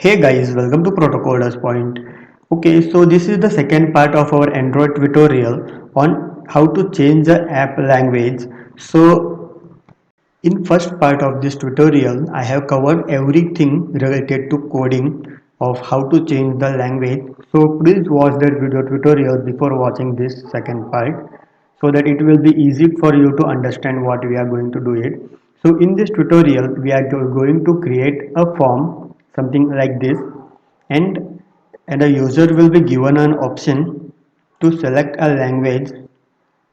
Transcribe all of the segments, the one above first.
Hey guys, welcome to Protocoders Point. Okay, so this is the second part of our Android tutorial on how to change the app language. So in first part of this tutorial, I have covered everything related to coding of how to change the language. So please watch that video tutorial before watching this second part so that it will be easy for you to understand what we are going to do it. So in this tutorial, we are going to create a form, something like this, and and a user will be given an option to select a language.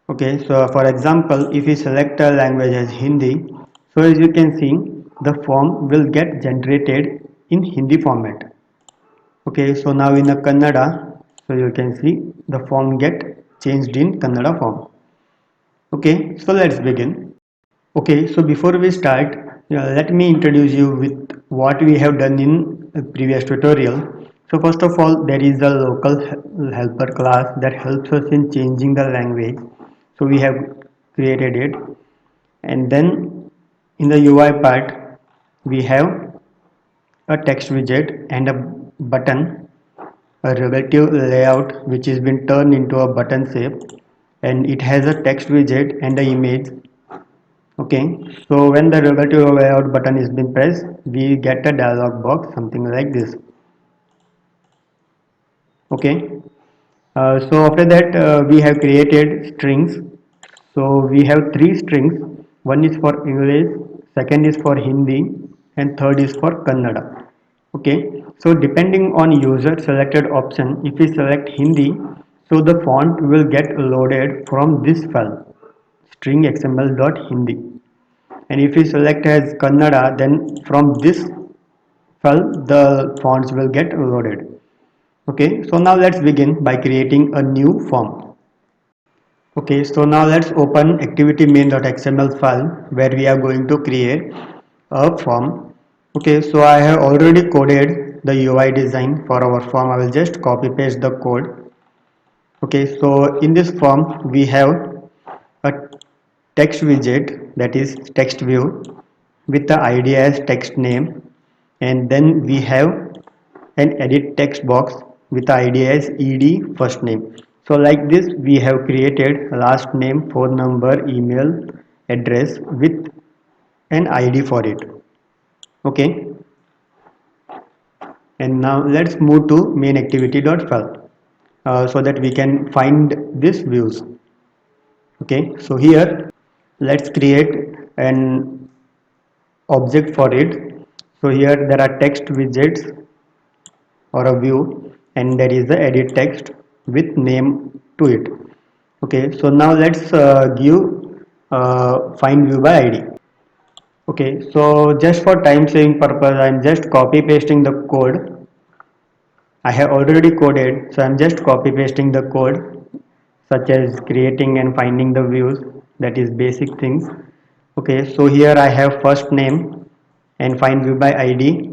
Okay, so for example, if you select a language as Hindi, so as you can see, the form will get generated in Hindi format. Okay, so now in a Kannada, so you can see the form get changed in Kannada form. Okay, so let's begin. Okay, so before we start, let me introduce you with what we have done in a previous tutorial. So first of all, there is a local helper class that helps us in changing the language. So we have created it, and then in the UI part, we have a text widget and a button, a relative layout which has been turned into a button shape, and it has a text widget and an image. Okay, so when the relative layout button is been pressed, we get a dialog box something like this. Okay, so after that we have created strings. So we have three strings. One is for English, second is for Hindi, and third is for Kannada. Okay, so depending on user selected option, if we select Hindi, so the font will get loaded from this file string xml.hindi, and if we select as Kannada, then from this file the fonts will get loaded. Okay, so now let's begin by creating a new form. Okay, so now let's open activity main.xml file where we are going to create a form. Okay, so I have already coded the UI design for our form. I will just copy paste the code. Okay, so in this form we have a text widget, that is text view, with the ID as text name, and then we have an edit text box with the ID as ed first name. So like this we have created last name, phone number, email address with an ID for it. Okay, and now let's move to main activity.file so that we can find these views. Okay, so here let's create an object for it. So here there are text widgets or a view, and there is the edit text with name to it. Okay, so now let's give find view by id. Okay, so just for time saving purpose, I'm just copy pasting the code. I have already coded, so I'm just copy pasting the code, such as creating and finding the views, that is basic things. Okay, so here I have first name and find view by id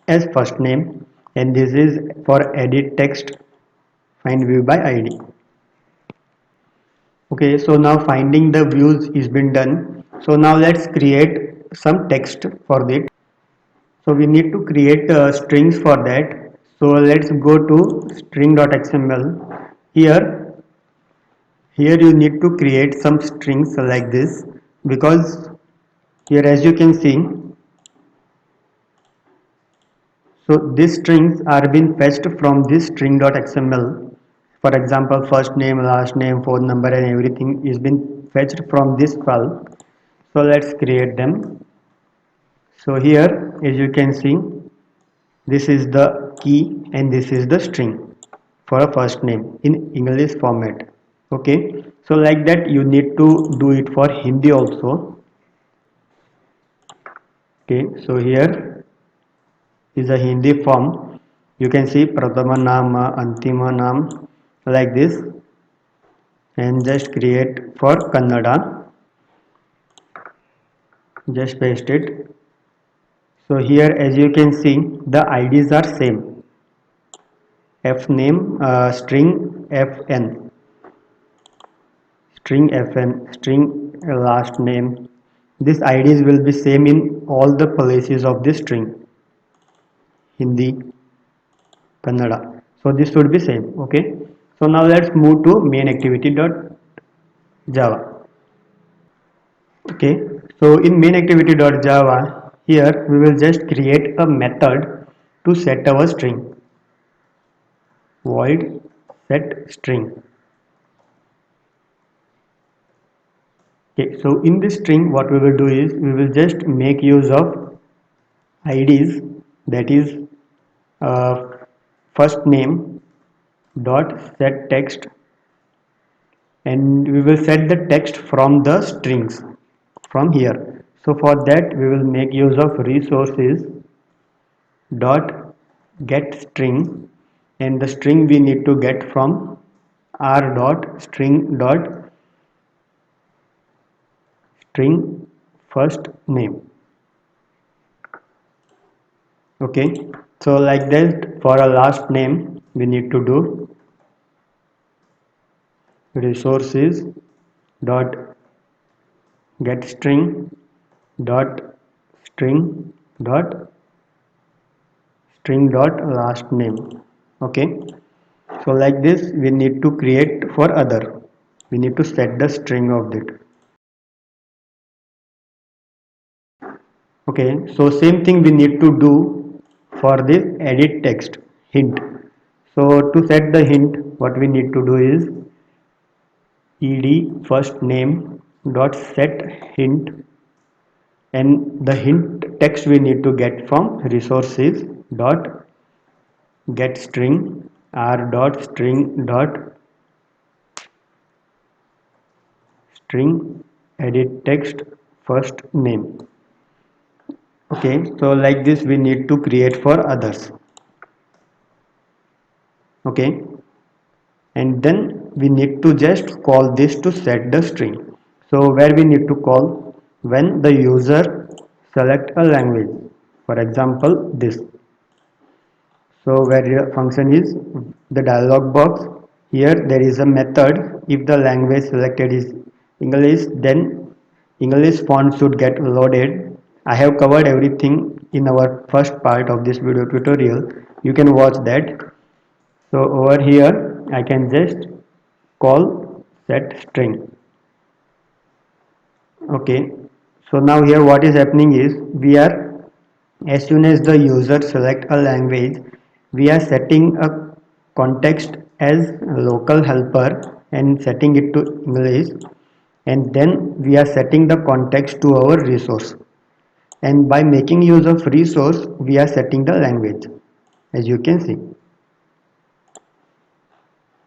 as first name, and this is for edit text find view by id. Okay, so now finding the views is been done. So now let's create some text for it. So we need to create strings for that. So let's go to string.xml. Here here you need to create some strings like this, because here as you can see, so these strings are being fetched from this string.xml. For example, first name, last name, phone number, and everything is been fetched from this file. So let's create them. So here as you can see, this is the key and this is the string for a first name in English format. Okay, so like that you need to do it for Hindi also. Okay, so here is a Hindi form. You can see Prathama Nama, Antima Nam, like this, and just create for Kannada. Just paste it. So here as you can see, the IDs are same. F name, string fn, string last name. These IDs will be same in all the places of this string. Hindi. Kannada. So this should be same. Okay. So now let's move to main activity dot Java. Okay. So in main activity dot Java, here we will just create a method to set our string. Void set string. Okay. So in this string, what we will do is we will just make use of IDs, that is uh, first name dot set text, and we will set the text from the strings from here. So for that we will make use of resources dot get string, and the string we need to get from r dot string dot string first name. Okay, so like that for a last name we need to do resources dot get string dot string dot string dot last name. Okay, so like this we need to create for other, we need to set the string of it. Okay, so same thing we need to do for this edit text hint. So to set the hint, what we need to do is ed first name dot set hint, and the hint text we need to get from resources dot get string r dot string dot string edit text first name. Okay, so like this we need to create for others. Okay, and then we need to just call this to set the string. So where we need to call when the user select a language, for example this. So where your function is the dialog box, here there is a method. If the language selected is English, then English font should get loaded. I have covered everything in our first part of this video tutorial, you can watch that. So over here I can just call set string. Okay, so now here what is happening is we are, as soon as the user select a language, we are setting a context as local helper and setting it to English, and then we are setting the context to our resource, and by making use of resource we are setting the language, as you can see.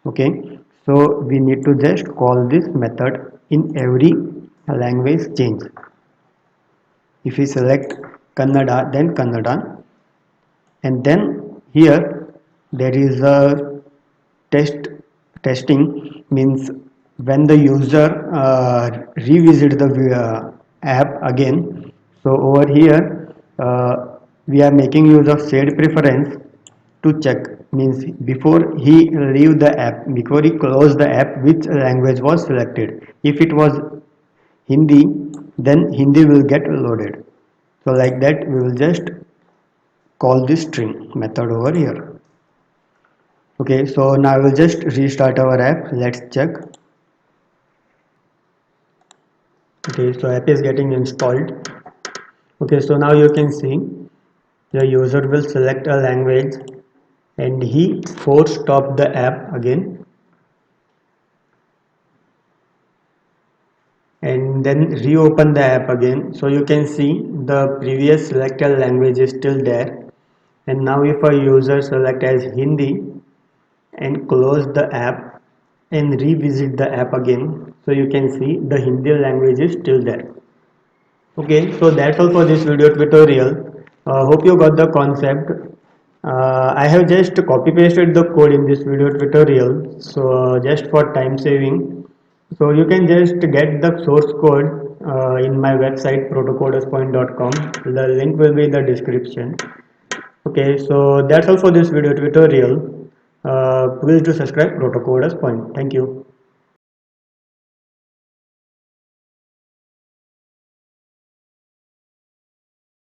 Okay, so we need to just call this method in every language change. If we select Kannada, then Kannada, and then here there is a testing, means when the user revisit the app again. So over here we are making use of shared preference to check, means before he leave the app, before he close the app, which language was selected. If it was Hindi, then Hindi will get loaded. So like that we will just call this string method over here. Okay, so now I will just restart our app. Let's check. Okay, so app is getting installed. Okay, so now you can see the user will select a language and he force stop the app again, and then reopen the app again. So you can see the previous selected language is still there. And now if a user select as Hindi and close the app and revisit the app again, so you can see the Hindi language is still there. Okay, so that's all for this video tutorial. Hope you got the concept. I have just copy pasted the code in this video tutorial, so just for time saving. So you can just get the source code in my website protocoderspoint.com. The link will be in the description. Okay, so that's all for this video tutorial. Please do subscribe Protocoders Point. Thank you.